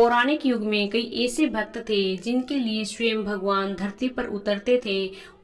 पौराणिक युग में कई ऐसे भक्त थे जिनके लिए स्वयं भगवान धरती पर उतरते थे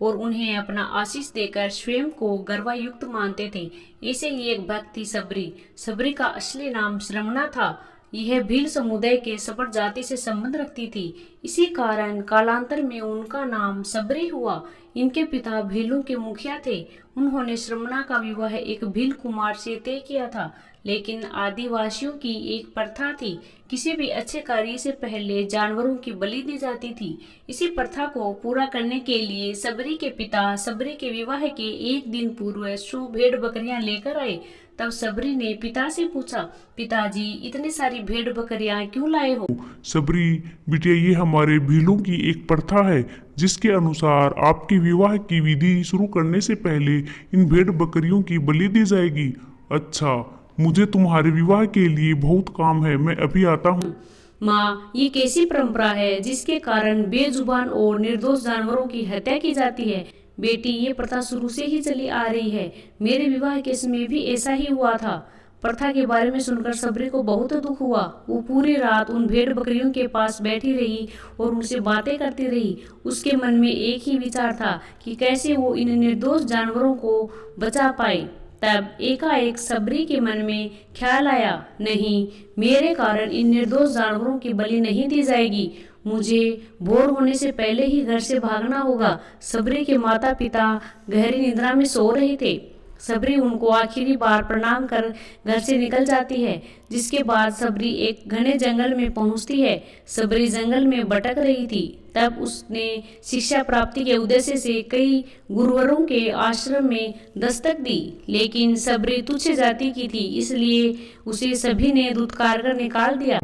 और उन्हें अपना आशीष देकर स्वयं को गर्वायुक्त मानते थे। ऐसे ही एक भक्त थी सबरी। सबरी का असली नाम श्रमणा था। यह भील समुदाय के सबर जाति से संबंध रखती थी। इसी कारण कालांतर में उनका नाम सबरी हुआ। इनके पिता भीलों के मुखिया थे। उन्होंने श्रमणा का विवाह एक भील कुमार से तय किया था, लेकिन आदिवासियों की एक प्रथा थी, किसी भी अच्छे कार्य से पहले जानवरों की बलि दी जाती थी। इसी प्रथा को पूरा करने के लिए सबरी के पिता सबरी के विवाह के एक दिन पूर्व 100 भेड़ बकरियां लेकर आए। तब सबरी ने पिता से पूछा, पिताजी इतनी सारी भेड़ बकरियां क्यों लाए हो? सबरी, बिटिया, ये हमारे भीलों की एक प्रथा है जिसके अनुसार आपके विवाह की विधि शुरू करने से पहले इन भेड़ बकरियों की बलि दी जाएगी। अच्छा, मुझे तुम्हारे विवाह के लिए बहुत काम है, मैं अभी आता हूँ। माँ, ये कैसी परंपरा है जिसके कारण बेजुबान और निर्दोष जानवरों की हत्या की जाती है? बेटी, ये प्रथा शुरू से ही चली आ रही है। मेरे विवाह के समय भी ऐसा ही हुआ था। प्रथा के बारे में सुनकर सबरी को बहुत दुख हुआ। वो पूरी रात उन भेड़ बकरियों के पास बैठी रही और उनसे बातें करती रही। उसके मन में एक ही विचार था कि कैसे वो इन निर्दोष जानवरों को बचा पाए। तब एकाएक सबरी के मन में ख्याल आया, नहीं, मेरे कारण इन निर्दोष जानवरों की बलि नहीं दी जाएगी। मुझे भोर होने से पहले ही घर से भागना होगा। सबरी के माता पिता गहरी निद्रा में सो रहे थे। सबरी उनको आखिरी बार प्रणाम कर घर से निकल जाती है, जिसके बाद सबरी एक घने जंगल में पहुंचती है। सबरी जंगल में भटक रही थी। तब उसने शिक्षा प्राप्ति के उद्देश्य से कई गुरुवरों के आश्रम में दस्तक दी, लेकिन सबरी तुच्छ जाति की थी, इसलिए उसे सभी ने धुतकार कर निकाल दिया।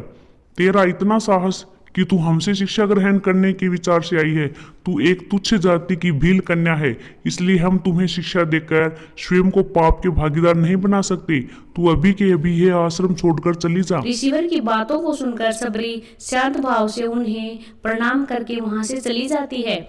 तेरा इतना साहस कि तू हमसे शिक्षा ग्रहण करने के विचार से आई है। तू एक तुच्छ जाति की भील कन्या है, इसलिए हम तुम्हें शिक्षा देकर स्वयं को पाप के भागीदार नहीं बना सकते। तू अभी के अभी यह आश्रम छोड़कर चली जा। ऋषिवर की बातों को सुनकर सबरी शांत भाव से उन्हें प्रणाम करके वहां से चली जाती है।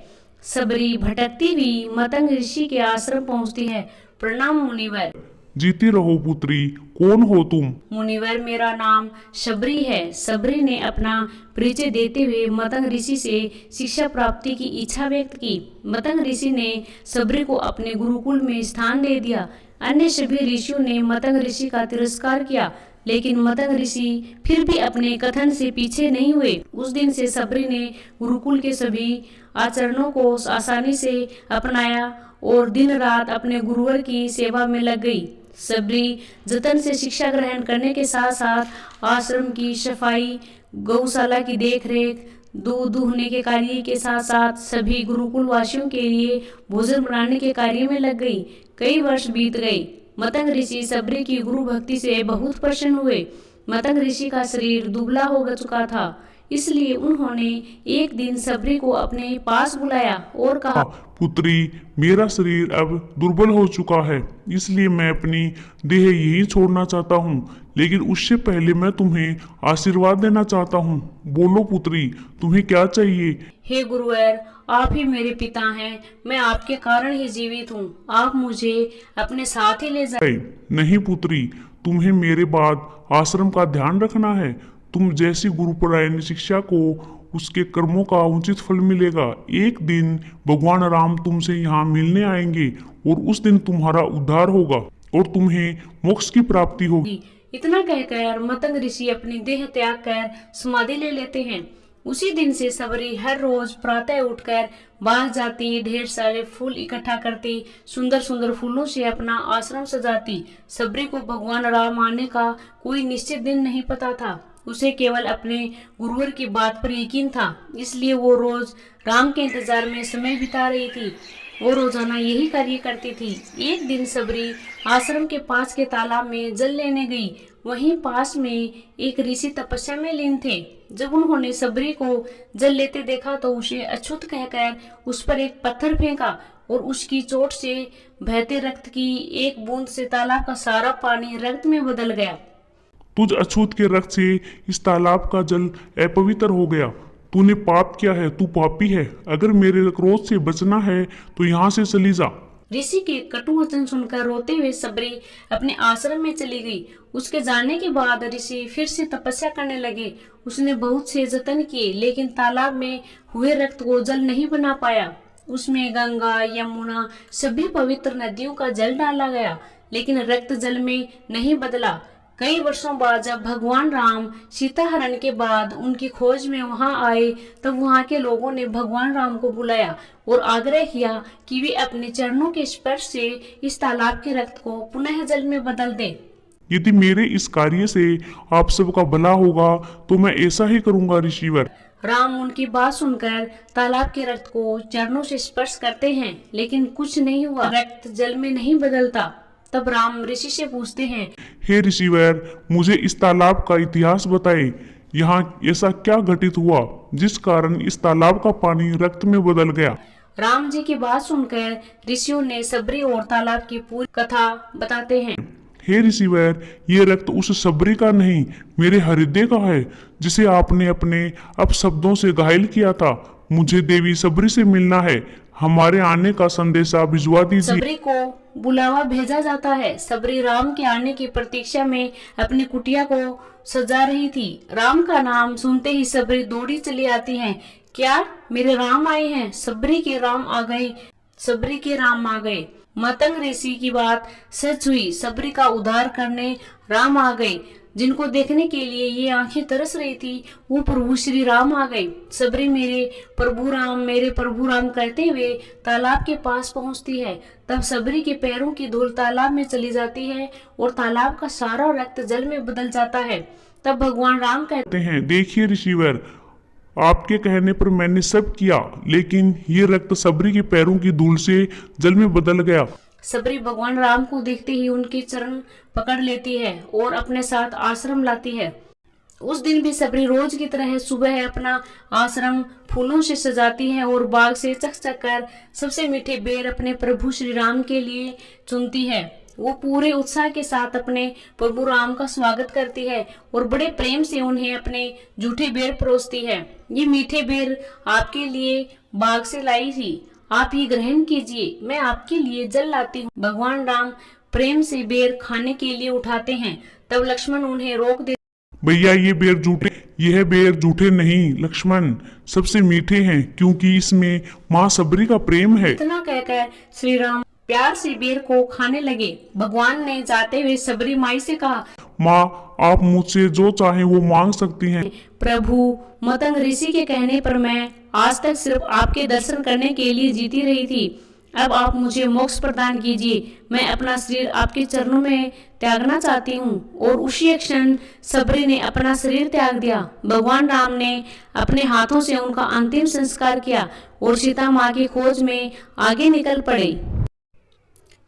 सबरी भटकती हुई मतंग ऋषि के आश्रम पहुंचती है। प्रणाम मुनिवर। जीती रहो पुत्री, कौन हो तुम? मुनिवर, मेरा नाम शबरी है। सबरी ने अपना परिचय देते हुए मतंग ऋषि से शिक्षा प्राप्ति की इच्छा व्यक्त की। मतंग ऋषि ने सबरी को अपने गुरुकुल में स्थान दे दिया। अन्य सभी ऋषियों ने मतंग ऋषि का तिरस्कार किया, लेकिन मतंग ऋषि फिर भी अपने कथन से पीछे नहीं हुए। उस दिन से सबरी ने गुरुकुल के सभी आचरणों को आसानी से अपनाया और दिन रात अपने गुरुवर की सेवा में लग गई। सबरी जतन से शिक्षा ग्रहण करने के साथ साथ आश्रम की सफाई, गौशाला की देखरेख, दूध दूहने के कार्य के साथ साथ सभी गुरुकुल वासियों के लिए भोजन बनाने के कार्य में लग गई। कई वर्ष बीत गए। मतंग ऋषि सबरी की गुरु भक्ति से बहुत प्रसन्न हुए। मतंग ऋषि का शरीर दुबला हो चुका था, इसलिए उन्होंने एक दिन सबरी को अपने पास बुलाया और कहा, पुत्री, मेरा शरीर अब दुर्बल हो चुका है, इसलिए मैं अपनी देह यही छोड़ना चाहता हूँ। लेकिन उससे पहले मैं तुम्हें आशीर्वाद देना चाहता हूँ। बोलो पुत्री, तुम्हें क्या चाहिए? हे गुरुवर, आप ही मेरे पिता हैं। मैं आपके कारण ही जीवित हूँ। आप मुझे अपने साथ ही ले जाए। नहीं पुत्री, तुम्हें मेरे बाद आश्रम का ध्यान रखना है। तुम जैसी गुरुपरायण शिक्षा को उसके कर्मों का उचित फल मिलेगा। एक दिन भगवान राम तुमसे यहाँ मिलने आएंगे और उस दिन तुम्हारा उद्धार होगा और तुम्हें मोक्ष की प्राप्ति होगी। इतना कहकर मतंग ऋषि अपनी देह त्याग कर समाधि ले लेते हैं। उसी दिन से सबरी हर रोज प्रातः उठकर बाग जाती, ढेर सारे फूल इकट्ठा करती, सुंदर सुंदर फूलों से अपना आश्रम सजाती। सबरी को भगवान राम आने का कोई निश्चित दिन नहीं पता था। उसे केवल अपने गुरुवर की बात पर यकीन था, इसलिए वो रोज राम के इंतजार में समय बिता रही थी। वो रोजाना यही कार्य करती थी। एक दिन सबरी आश्रम के पास के तालाब में जल लेने गई। वहीं पास में एक ऋषि तपस्या में लीन थे। जब उन्होंने सबरी को जल लेते देखा तो उसे अछूत कहकर उस पर एक पत्थर फेंका और उसकी चोट से बहते रक्त की एक बूंद से तालाब का सारा पानी रक्त में बदल गया। तुझ अछूत के रक्त से इस तालाब का जल अपवित्र हो गया। तूने पाप किया है, तू पापी है। अगर मेरे क्रोध से बचना है तो यहाँ से चली जा। ऋषि के कटु वचन सुनकर रोते हुए सबरी अपने आश्रम में चली गई। उसके जाने के बाद ऋषि फिर से तपस्या करने लगे। उसने बहुत से जतन किए, लेकिन तालाब में हुए रक्त को जल नहीं बना पाया। उसमें गंगा, यमुना, सभी पवित्र नदियों का जल डाला गया, लेकिन रक्त जल में नहीं बदला। कई वर्षों बाद जब भगवान राम सीता हरण के बाद उनकी खोज में वहां आए, तब वहां के लोगों ने भगवान राम को बुलाया और आग्रह किया कि वे अपने चरणों के स्पर्श से इस तालाब के रक्त को पुनः जल में बदल दें। यदि मेरे इस कार्य से आप सबका भला होगा तो मैं ऐसा ही करूंगा ऋषिवर। राम उनकी बात सुनकर तालाब के रक्त को चरणों से स्पर्श करते हैं, लेकिन कुछ नहीं हुआ, रक्त जल में नहीं बदलता। तब राम ऋषि से पूछते हैं, हे ऋषिवर, मुझे इस तालाब का इतिहास बताएं। यहाँ ऐसा क्या घटित हुआ जिस कारण इस तालाब का पानी रक्त में बदल गया? राम जी की बात सुनकर ऋषियों ने सबरी और तालाब की पूरी कथा बताते हैं। हे ऋषिवर, ये रक्त उस सबरी का नहीं, मेरे हृदय का है, जिसे आपने अपने अपशब्दों से घायल किया था। मुझे देवी सबरी से मिलना है। हमारे आने का संदेशा भिजवा दीजिए। सबरी को बुलावा भेजा जाता है। सबरी राम के आने की प्रतीक्षा में अपनी कुटिया को सजा रही थी। राम का नाम सुनते ही सबरी दौड़ी चली आती है। क्या मेरे राम आए हैं? सबरी के राम आ गए, सबरी के राम आ गए। मतंग ऋषि की बात सच हुई। सबरी का उद्धार करने राम आ गए। जिनको देखने के लिए ये आंखें तरस रही थी, वो प्रभु श्री राम आ गए। सबरी मेरे प्रभु राम कहते हुए तालाब के पास पहुंचती है। तब सबरी के पैरों की धूल तालाब में चली जाती है और तालाब का सारा रक्त जल में बदल जाता है। तब भगवान राम कहते हैं, देखिए ऋषिवर, आपके कहने पर मैंने सब किया, लेकिन ये रक्त सबरी के पैरों की धूल से जल में बदल गया। सबरी भगवान राम को देखते ही उनके चरण पकड़ लेती है और अपने साथ आश्रम लाती है। उस दिन भी सबरी रोज की तरह सुबह अपना आश्रम फूलों से सजाती है और बाग से चक कर सबसे मीठे बेर अपने प्रभु श्री राम के लिए चुनती है। वो पूरे उत्साह के साथ अपने प्रभु राम का स्वागत करती है और बड़े प्रेम से उन्हें अपने जूठे बेर परोसती है। ये मीठे बेर आपके लिए बाग से लाई थी, आप ही ग्रहण कीजिए। मैं आपके लिए जल लाती हूँ। भगवान राम प्रेम से बेर खाने के लिए उठाते हैं। तब लक्ष्मण उन्हें रोक देते, भैया यह बेर जूठे नहीं लक्ष्मण, सबसे मीठे हैं, क्योंकि इसमें माँ सबरी का प्रेम है। इतना कहकर श्री राम प्यार से बेर को खाने लगे। भगवान ने जाते हुए सबरी माई से कहा, माँ, आप मुझसे जो चाहें वो मांग सकती हैं। प्रभु, मतंग ऋषि के कहने पर मैं आज तक सिर्फ आपके दर्शन करने के लिए जीती रही थी। अब आप मुझे मोक्ष प्रदान कीजिए। मैं अपना शरीर आपके चरणों में त्यागना चाहती हूँ। और उसी क्षण सबरी ने अपना शरीर त्याग दिया। भगवान राम ने अपने हाथों से उनका अंतिम संस्कार किया और सीता माँ की खोज में आगे निकल पड़े।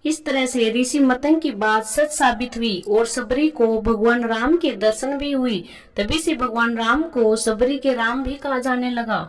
इस तरह से ऋषि मतंग की बात सच साबित हुई और सबरी को भगवान राम के दर्शन भी हुई। तभी से भगवान राम को सबरी के राम भी कहा जाने लगा।